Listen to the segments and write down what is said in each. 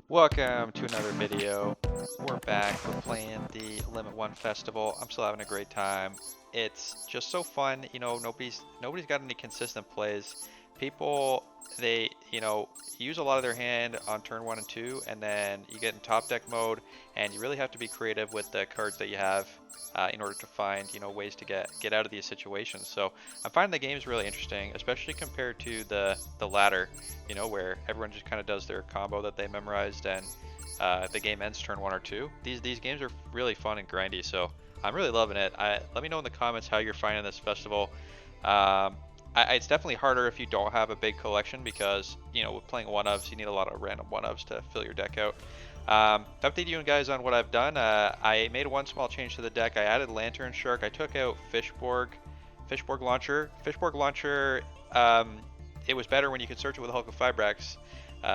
Welcome to another video. We're back. We're playing the Limit 1 Festival. I'm still having a great time. It's just so fun. You know, nobody's got any consistent plays. People, they, use a lot of their hand on turn 1 and 2, and then you get in top deck mode, and you really have to be creative with the cards that you have in order to find, ways to get out of these situations. So I'm finding the game is really interesting, especially compared to the ladder, where everyone just kind of does their combo that they memorized, and the game ends turn 1 or 2. These games are really fun and grindy, so I'm really loving it. Let me know in the comments how you're finding this festival. It's definitely harder if you don't have a big collection because, with playing one-ofs, you need a lot of random one-ofs to fill your deck out. To update you guys on what I've done, I made one small change to the deck. I added Lantern Shark. I took out Fishborg Launcher. Fishborg Launcher, it was better when you could search it with Hulk of Fibrax.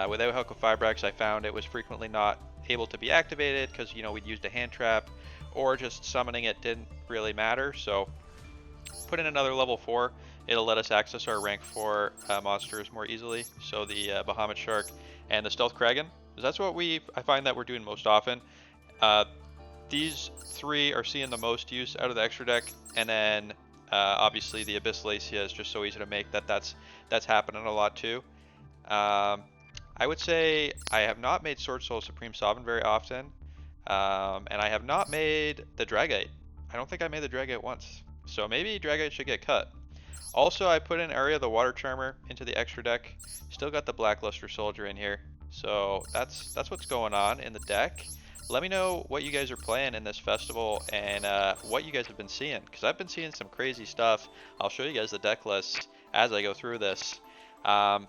Without Hulk of Fibrax, I found it was frequently not able to be activated because, we'd used a hand trap, or just summoning it didn't really matter. So put in another level 4. It'll let us access our rank 4 monsters more easily. So the Bahamut Shark and the Stealth Kraken. That's what I find that we're doing most often. These three are seeing the most use out of the extra deck, and then obviously the Abyss Lacia is just so easy to make that's happening a lot too. I would say I have not made Sword Soul Supreme Sovereign very often, and I have not made the Dragite. I don't think I made the Dragite once, so maybe Dragite should get cut. Also, I put in Area the Water Charmer into the extra deck. Still got the Blackluster Soldier in here. So that's what's going on in the deck. Let me know what you guys are playing in this festival and what you guys have been seeing, because I've been seeing some crazy stuff. I'll show you guys the deck list as I go through this. Yeah,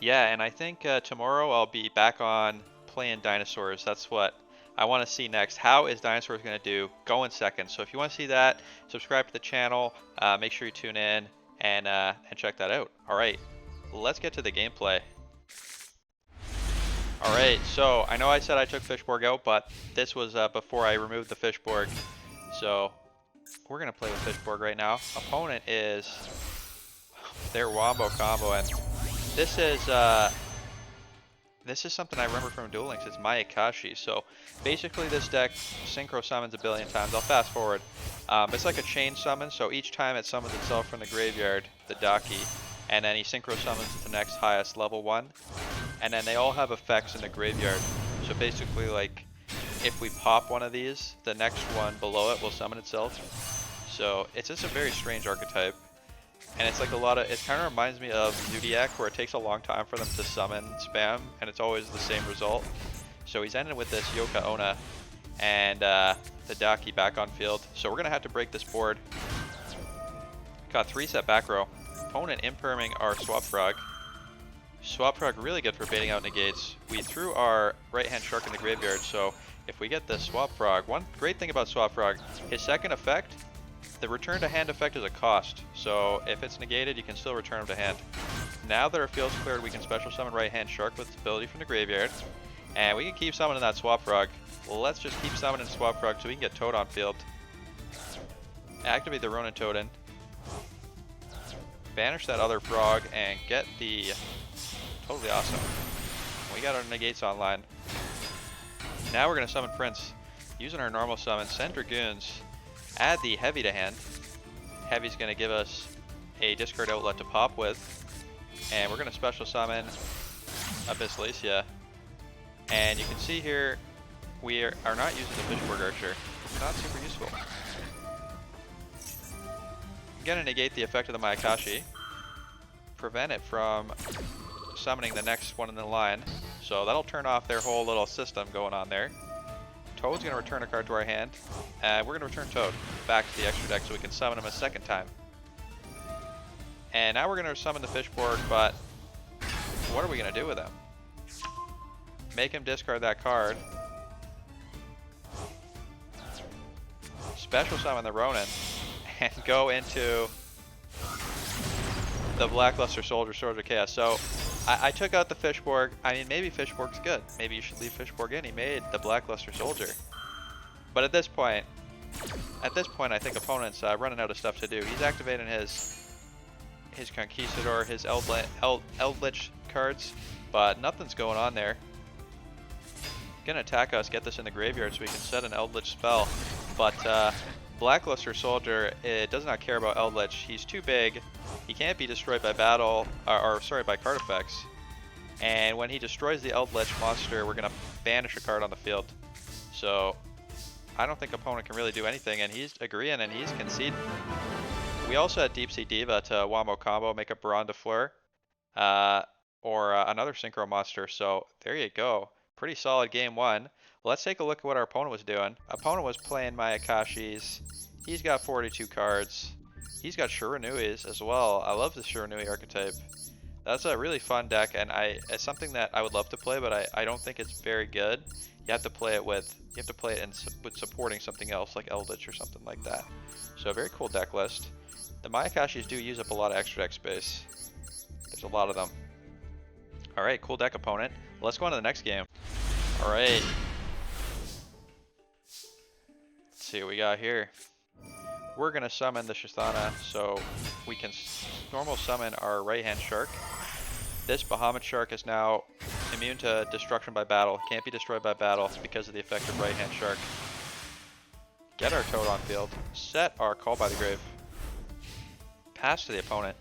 and I think tomorrow I'll be back on playing dinosaurs. That's what I want to see next. How is dinosaurs going to do? Go in second. So if you want to see that, subscribe to the channel. Make sure you tune in and check that out. All right, let's get to the gameplay. Alright, so I know I said I took Fishborg out, but this was before I removed the Fishborg. So we're going to play with Fishborg right now. Opponent is their Wombo combo, and this is something I remember from Duel Links. It's Mayakashi. So basically this deck synchro summons a billion times. I'll fast forward. It's like a chain summon, so each time it summons itself from the graveyard, the Daki, and then he synchro summons the next highest level 1. And then they all have effects in the graveyard. So basically, like, if we pop one of these, the next one below it will summon itself. So it's just a very strange archetype. And it's like it kind of reminds me of Yugioh, where it takes a long time for them to summon spam, and it's always the same result. So he's ending with this Yoka Ona and the Daki back on field. So we're going to have to break this board. Got 3 set back row. Opponent imperming our Swap Frog. Swap Frog really good for baiting out negates. We threw our right-hand shark in the graveyard, so if we get the Swap Frog, one great thing about Swap Frog, his second effect, the return to hand effect is a cost. So if it's negated, you can still return him to hand. Now that our field's cleared, we can special summon right-hand shark with ability from the graveyard, and we can keep summoning that Swap Frog. Let's just keep summoning Swap Frog so we can get Toad on field. Activate the Ronin Toad. Banish that other frog and get the... Totally awesome. We got our negates online. Now we're going to summon Prince. Using our normal summon, send Dragoons, add the Heavy to hand. Heavy's going to give us a discard outlet to pop with. And we're going to special summon Abyss Lacia. And you can see here, we are not using the Fishborg Archer. It's not super useful. I'm going to negate the effect of the Mayakashi. Prevent it from summoning the next one in the line, so that'll turn off their whole little system going on there. Toad's going to return a card to our hand, and we're going to return Toad back to the extra deck so we can summon him a second time. And now we're going to summon the Fishborg, but what are we going to do with him? Make him discard that card. Special summon the Ronin, and go into the Blackluster Soldier, Sword of Chaos. So I took out the Fishborg. I mean, maybe Fishborg's good. Maybe you should leave Fishborg in. He made the Blackluster Soldier. But at this point, I think opponent's running out of stuff to do. He's activating his his Conquistador, his Eldritch cards, but nothing's going on there. Gonna attack us, get this in the graveyard so we can set an Eldritch spell, but Blackluster Soldier, it does not care about Eldritch. He's too big. He can't be destroyed by battle, or sorry, by card effects. And when he destroys the Eldritch monster, we're gonna banish a card on the field. So I don't think opponent can really do anything, and he's agreeing and he's conceding. We also had Deep Sea Diva to Wombo combo, make a Baron de Fleur, or another Synchro monster. So there you go. Pretty solid game one. Let's take a look at what our opponent was doing. Opponent was playing Mayakashis. He's got 42 cards. He's got Shuranuis as well. I love the Shuranui archetype. That's a really fun deck, and it's something that I would love to play, but I don't think it's very good. You have to play it with with supporting something else like Eldritch or something like that. So a very cool deck list. The Mayakashis do use up a lot of extra deck space. There's a lot of them. All right, cool deck opponent. Let's go on to the next game. All right. Let's see what we got here. We're gonna summon the Shithana so we can normal summon our right-hand shark. This Bahamut shark is now immune to destruction by battle. Can't be destroyed by battle because of the effect of right-hand shark. Get our Toad on field. Set our Call by the Grave. Pass to the opponent.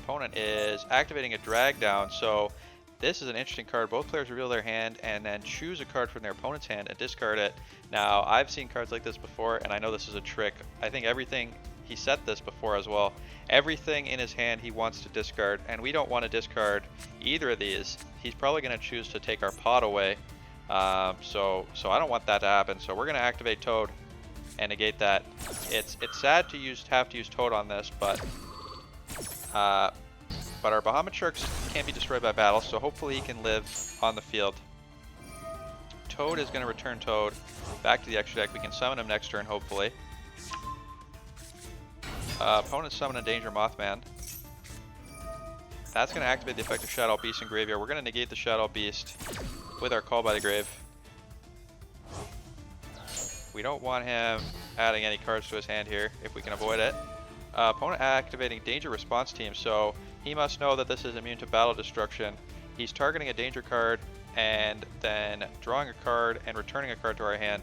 Opponent is activating a drag down, so this is an interesting card. Both players reveal their hand and then choose a card from their opponent's hand and discard it. Now, I've seen cards like this before, and I know this is a trick. I think everything, he set this before as well. Everything in his hand he wants to discard, and we don't want to discard either of these. He's probably going to choose to take our pot away. So I don't want that to happen. So we're going to activate Toad and negate that. It's sad to have to use Toad on this, but our Bahamut Sharks can't be destroyed by battle, so hopefully he can live on the field. Toad is going to return Toad back to the extra deck. We can summon him next turn, hopefully. Opponent summon a Danger Mothman. That's going to activate the effect of Shadow Beast in Graveyard. We're going to negate the Shadow Beast with our Call by the Grave. We don't want him adding any cards to his hand here, if we can avoid it. Opponent activating Danger Response Team, so he must know that this is immune to battle destruction. He's targeting a danger card and then drawing a card and returning a card to our hand.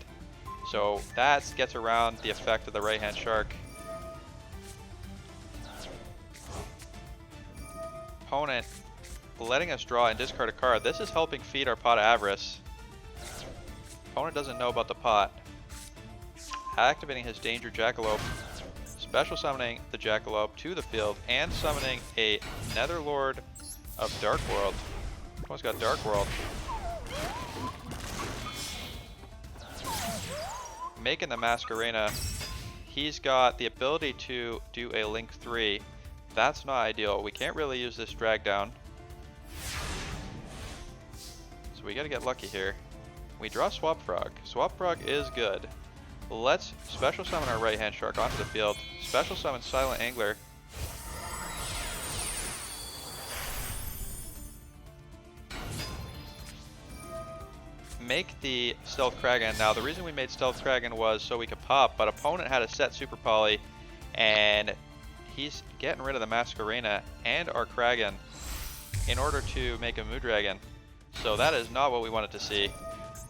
So that gets around the effect of the right-hand shark. Opponent letting us draw and discard a card. This is helping feed our Pot of Avarice. Opponent doesn't know about the pot. Activating his Danger Jackalope. Special summoning the Jackalope to the field and summoning a Netherlord of Dark World. Opponent's got Dark World. Making the Masquerena. He's got the ability to do a Link 3. That's not ideal. We can't really use this drag down. So we gotta get lucky here. We draw Swap Frog. Swap Frog is good. Let's special summon our right-hand shark onto the field. Special summon Silent Angler. Make the Stealth Kragan. Now the reason we made Stealth Kragan was so we could pop, but opponent had a set Super Poly, and he's getting rid of the Masquerena and our Kragan in order to make a Mood Dragon. So that is not what we wanted to see,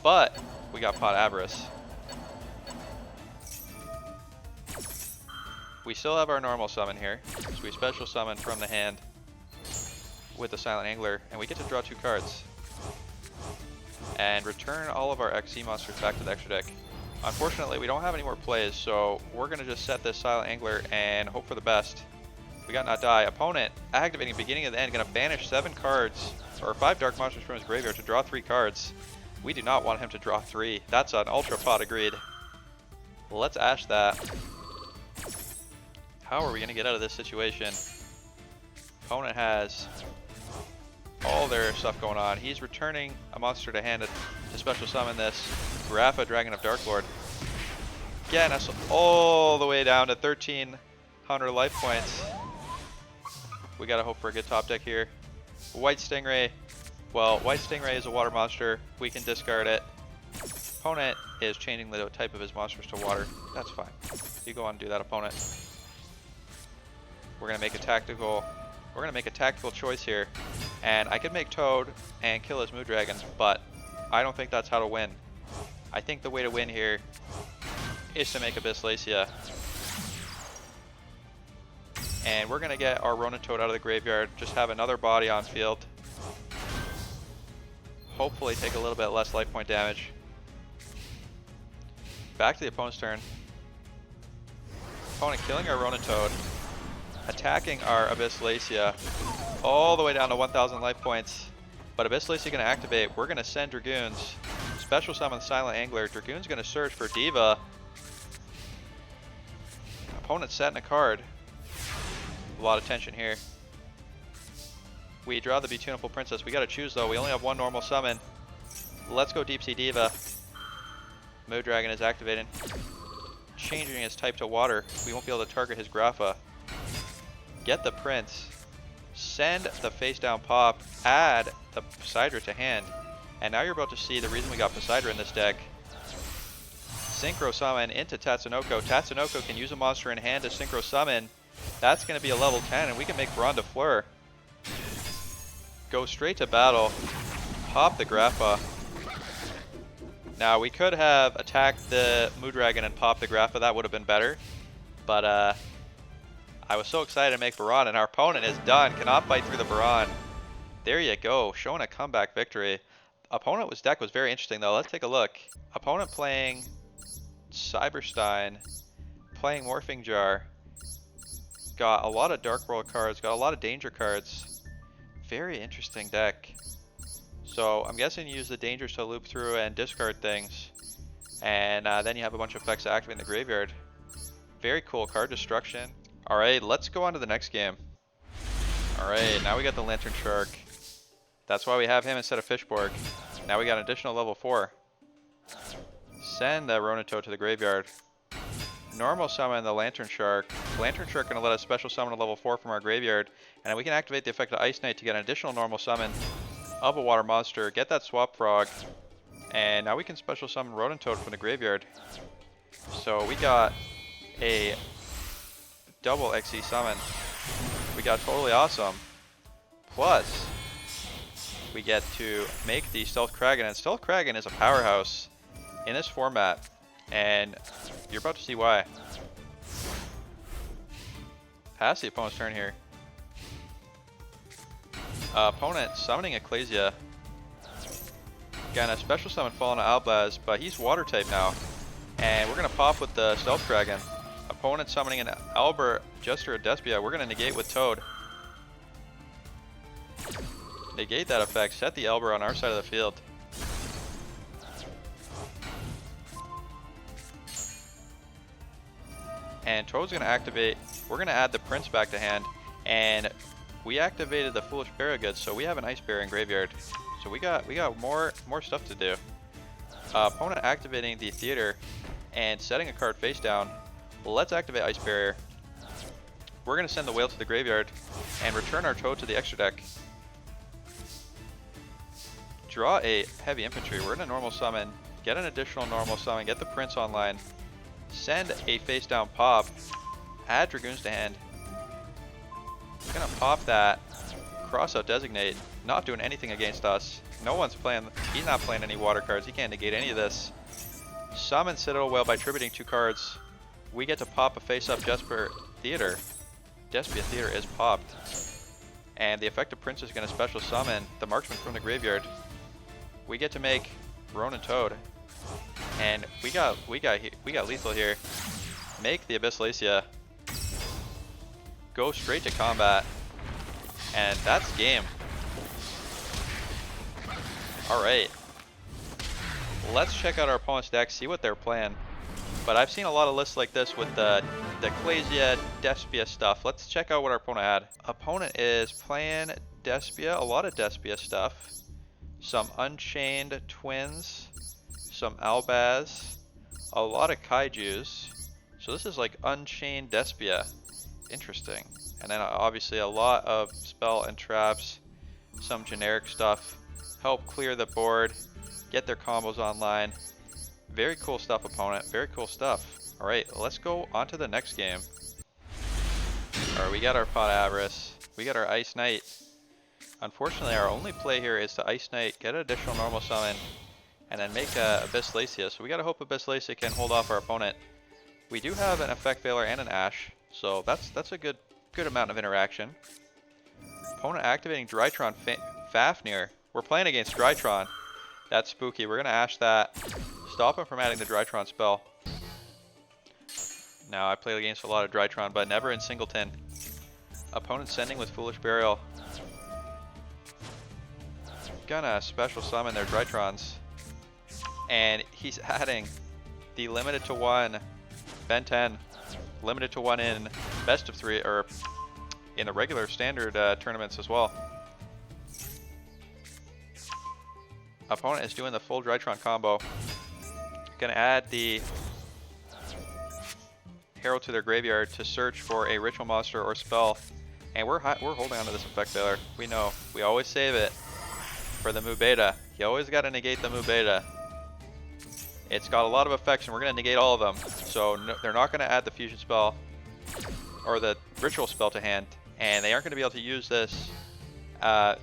but we got Pot Avarice. We still have our normal summon here, so we special summon from the hand with the Silent Angler, and we get to draw 2 cards. And return all of our XC monsters back to the extra deck. Unfortunately, we don't have any more plays, so we're going to just set this Silent Angler and hope for the best. We got Not Die. Opponent activating beginning of the end, going to banish 7 cards, or 5 dark monsters from his graveyard to draw 3 cards. We do not want him to draw 3. That's an Ultra Pot, agreed. Let's Ash that. How are we going to get out of this situation? Opponent has all their stuff going on. He's returning a monster to hand to special summon this Grapha Dragon of Dark Lord. Getting us all the way down to 1,300 life points. We gotta hope for a good top deck here. White Stingray. Well, White Stingray is a water monster. We can discard it. Opponent is changing the type of his monsters to water. That's fine. You go on and do that, opponent. We're gonna make a tactical choice here. And I could make Toad and kill his Moon Dragons, but I don't think that's how to win. I think the way to win here is to make Abyss Lacia. And we're gonna get our Ronin Toad out of the graveyard, just have another body on field. Hopefully take a little bit less life point damage. Back to the opponent's turn. Opponent killing our Ronin Toad, attacking our Abyss Lacia all the way down to 1000 life points. But Abyss Lacia gonna activate. We're gonna send Dragoons. Special summon Silent Angler. Dragoon's gonna search for Diva. Opponent setting a card. A lot of tension here. We draw the Beautiful Princess. We gotta choose though. We only have one normal summon. Let's go Deep Sea Diva. Moon Dragon is activating. Changing his type to water. We won't be able to target his Grapha. Get the Prince. Send the face down pop. Add the Poseidra to hand. And now you're about to see the reason we got Poseidra in this deck. Synchro Summon into Tatsunoko. Tatsunoko can use a monster in hand to Synchro Summon. That's going to be a level 10 and we can make Baron de Fleur. Go straight to battle. Pop the Grapha. Now we could have attacked the Moon Dragon and popped the Grapha. That would have been better. But I was so excited to make Baron and our opponent is done. Cannot fight through the Baron. There you go. Showing a comeback victory. Opponent's deck was very interesting though. Let's take a look. Opponent playing Cyberstein. Playing Morphing Jar. Got a lot of Dark World cards. Got a lot of Danger cards. Very interesting deck. So I'm guessing you use the Dangers to loop through and discard things. And then you have a bunch of effects activating the graveyard. Very cool card destruction. Alright, let's go on to the next game. Alright, now we got the Lantern Shark. That's why we have him instead of Fishborg. Now we got an additional level 4. Send the Ronin Toad to the graveyard. Normal summon the Lantern Shark. Lantern Shark gonna let us special summon a level 4 from our graveyard. And we can activate the effect of Ice Knight to get an additional normal summon of a water monster. Get that Swap Frog. And now we can special summon Ronin Toad from the graveyard. So we got a double XE summon. We got totally awesome. Plus, we get to make the Stealth Kraken. And Stealth Kraken is a powerhouse in this format. And you're about to see why. Pass the opponent's turn here. Opponent summoning Ecclesia. Gonna special summon Fallen Albaz, but he's water type now. And we're gonna pop with the Stealth Kraken. Opponent summoning an Albert, Jester, or Despia. We're gonna negate with Toad. Negate that effect. Set the Albert on our side of the field. And Toad's gonna activate. We're gonna add the Prince back to hand. And we activated the Foolish Paragood, so we have an Ice Bear in graveyard. So we got more stuff to do. Opponent activating the Theater and setting a card face down. Let's activate Ice Barrier. We're gonna send the Whale to the graveyard and return our Toad to the extra deck. Draw a Heavy Infantry. We're gonna normal summon. Get an additional normal summon. Get the Prince online. Send a face down pop. Add Dragoons to hand. Gonna pop that. Cross out Designate. Not doing anything against us. No one's playing. He's not playing any water cards. He can't negate any of this. Summon Citadel Whale by tributing 2 cards. We get to pop a face up Jesper Theater. Despia Theater is popped. And the effective Prince is gonna special summon the Marksman from the graveyard. We get to make Ronin Toad. And we got lethal here. Make the Abyss Lacia. Go straight to combat. And that's game. Alright. Let's check out our opponent's deck, see what they're playing. But I've seen a lot of lists like this with the Ecclesia, Despia stuff. Let's check out what our opponent had. Opponent is playing Despia, a lot of Despia stuff. Some Unchained Twins. Some Albaz. A lot of Kaijus. So this is like Unchained Despia. Interesting. And then obviously a lot of spell and traps. Some generic stuff. Help clear the board. Get their combos online. Very cool stuff, opponent. Very cool stuff. Alright, let's go on to the next game. Alright, we got our Pot Avarice. We got our Ice Knight. Unfortunately, our only play here is to Ice Knight, get an additional normal summon, and then make Abyss Lacia. So we gotta hope Abyss Lacia can hold off our opponent. We do have an Effect Veiler and an Ash, so that's a good amount of interaction. Opponent activating Drytron Fafnir. We're playing against Drytron. That's spooky. We're gonna Ash that. Stop him from adding the Drytron spell. Now I played against a lot of Drytron, but never in singleton. Opponent sending with Foolish Burial. Gonna special summon their Drytrons. And he's adding the limited to 1 Ben 10. Limited to 1 in best of 3, or in the regular standard tournaments as well. Opponent is doing the full Drytron combo. Gonna add the Herald to their graveyard to search for a ritual monster or spell. And we're holding on to this Effect Veiler. We know. We always save it for the Mu Beta. You always got to negate the Mu Beta. It's got a lot of effects and we're going to negate all of them. So no, they're not going to add the fusion spell or the ritual spell to hand. And they aren't going to be able to use this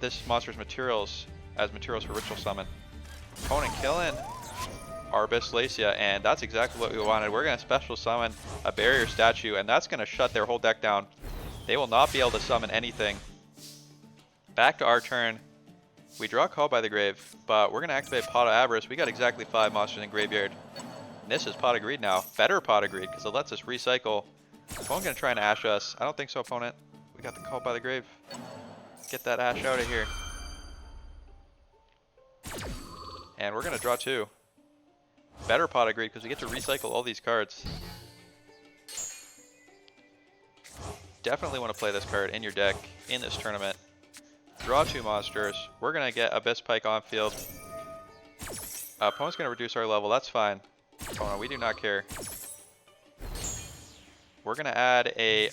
this monster's materials as materials for ritual summon. Opponent killing our Abyss Lacia, and that's exactly what we wanted. We're going to special summon a barrier statue, and that's going to shut their whole deck down. They will not be able to summon anything. Back to our turn. We draw Call by the Grave, but we're going to activate Pot of Avarice. We got exactly 5 monsters in graveyard. And this is Pot of Greed now. Better Pot of Greed, because it lets us recycle. Opponent going to try and Ash us. I don't think so, opponent. We got the Call by the Grave. Get that Ash out of here. And we're going to draw 2. Better Pot of Greed, because we get to recycle all these cards. Definitely want to play this card in your deck in this tournament. Draw 2 monsters. We're going to get Abyss Pike on field. Opponent's going to reduce our level. That's fine. Opponent, we do not care. We're going to add a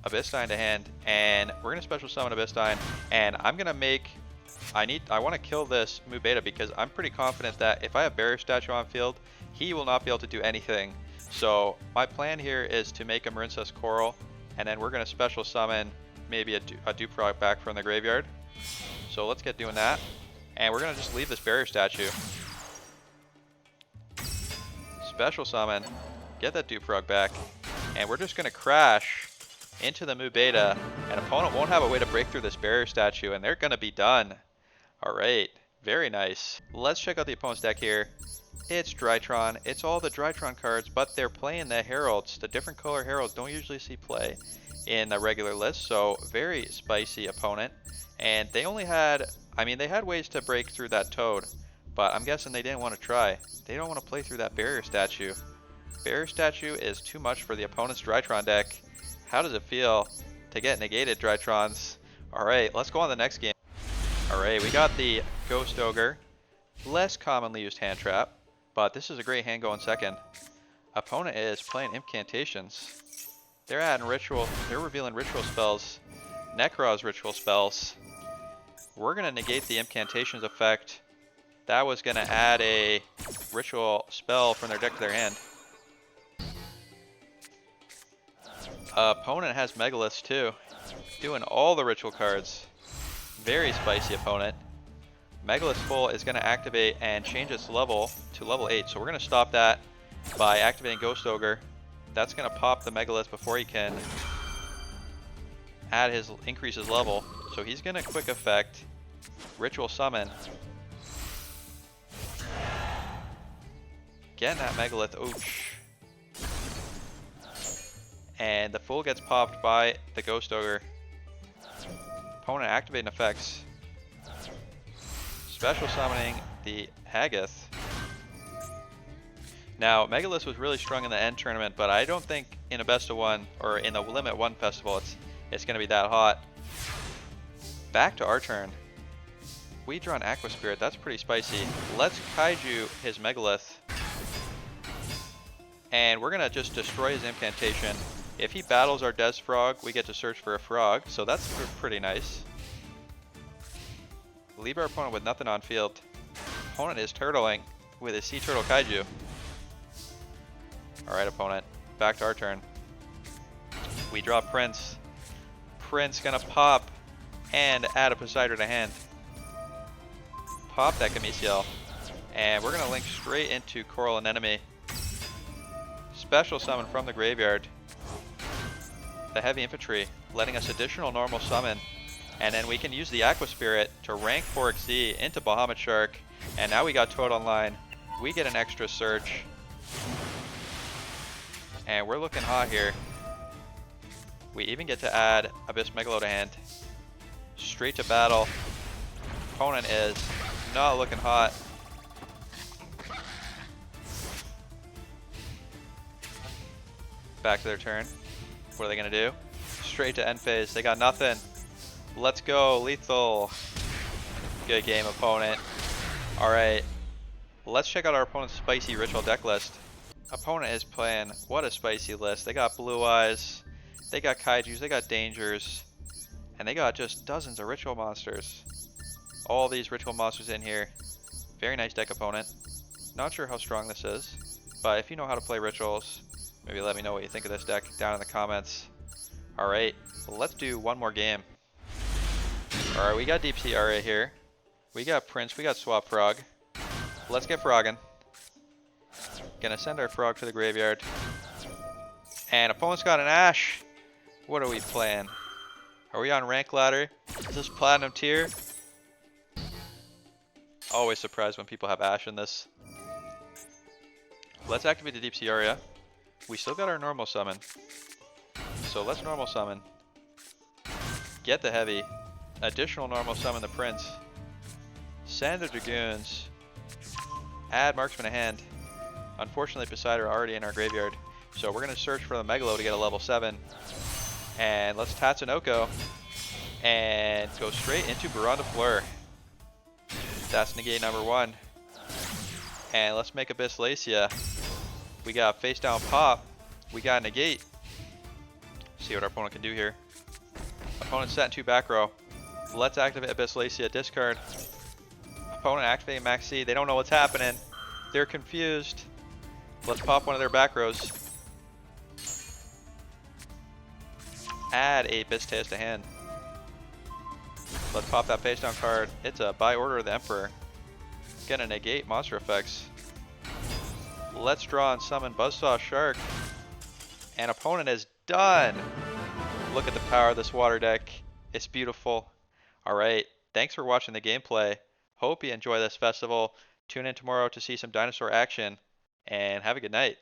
Abyssdine to hand, and we're going to special summon Abyssdine, and I'm going to make... I want to kill this Mu Beta because I'm pretty confident that if I have Barrier Statue on field, he will not be able to do anything. So my plan here is to make a Marincess Coral, and then we're going to special summon maybe a Duprog back from the graveyard. So let's get doing that. And we're going to just leave this Barrier Statue. Special summon, get that Duprog back, and we're just going to crash into the Mu Beta, and opponent won't have a way to break through this Barrier Statue, and they're going to be done. Alright, very nice. Let's check out the opponent's deck here. It's Drytron. It's all the Drytron cards, but they're playing the Heralds. The different color Heralds don't usually see play in the regular list, so very spicy opponent. And they only had, I mean, they had ways to break through that Toad, but I'm guessing they didn't want to try. They don't want to play through that Barrier Statue. Barrier Statue is too much for the opponent's Drytron deck. How does it feel to get negated, Drytrons? Alright, let's go on to the next game. Alright, we got the Ghost Ogre. Less commonly used hand trap, but this is a great hand going second. Opponent is playing Incantations. They're adding ritual, they're revealing ritual spells. Necro's ritual spells. We're going to negate the Incantations effect. That was going to add a ritual spell from their deck to their hand. Opponent has Megaliths too. Doing all the ritual cards. Very spicy opponent. Megalith Full is going to activate and change its level to level 8. So we're going to stop that by activating Ghost Ogre. That's going to pop the Megalith before he can increase his level. So he's going to quick effect Ritual Summon. Getting that Megalith, ouch. And the Fool gets popped by the Ghost Ogre. Opponent activating effects. Special summoning the Haggith. Now, Megalith was really strong in the end tournament, but I don't think in a best of 1 or in the Limit 1 festival it's going to be that hot. Back to our turn. We draw an Aqua Spirit. That's pretty spicy. Let's Kaiju his Megalith. And we're going to just destroy his incantation. If he battles our Des Frog, we get to search for a frog, so that's pretty nice. Leave our opponent with nothing on field. Opponent is turtling with his Sea Turtle Kaiju. Alright, opponent. Back to our turn. We draw Prince. Prince gonna pop and add a Poseidon to hand. Pop that Gameciel. And we're gonna link straight into Coral Anemone. Special summon from the graveyard. The Heavy Infantry, letting us additional normal summon. And then we can use the Aqua Spirit to rank 4XZ into Bahamut Shark. And now we got Toad online. We get an extra search. And we're looking hot here. We even get to add Abyss Megalo to hand. Straight to battle. Opponent is not looking hot. Back to their turn. What are they going to do? Straight to end phase. They got nothing. Let's go. Lethal. Good game, opponent. Alright. Let's check out our opponent's spicy ritual deck list. Opponent is playing, what a spicy list. They got Blue Eyes. They got Kaijus. They got Dangers. And they got just dozens of ritual monsters. All these ritual monsters in here. Very nice deck, opponent. Not sure how strong this is. But if you know how to play rituals, maybe let me know what you think of this deck down in the comments. Alright, let's do one more game. Alright, we got Deep Sea RA here. We got Prince, we got Swap Frog. Let's get frogging. Gonna send our frog to the graveyard. And opponent's got an Ash. What are we playing? Are we on rank ladder? Is this platinum tier? Always surprised when people have Ash in this. Let's activate the Deep Sea Aria. We still got our normal summon. So let's normal summon. Get the Heavy. Additional normal summon the Prince. Send the Dragoons. Add Marksman to hand. Unfortunately, Poseidon are already in our graveyard. So we're going to search for the Megalo to get a level 7. And let's Tatsunoko. And go straight into Baron de Fleur. That's negate number 1. And let's make Abyss Lacia. We got face down pop. We got negate. See what our opponent can do here. Opponent set in 2 back row. Let's activate Abyss Lacia, discard. Opponent activating Max C. They don't know what's happening. They're confused. Let's pop one of their back rows. Add a Abyss Teos to hand. Let's pop that face down card. It's a by order of the Emperor. Gonna negate monster effects. Let's draw and summon Buzzsaw Shark. And opponent is done. Look at the power of this water deck. It's beautiful. Alright, thanks for watching the gameplay. Hope you enjoy this festival. Tune in tomorrow to see some dinosaur action. And have a good night.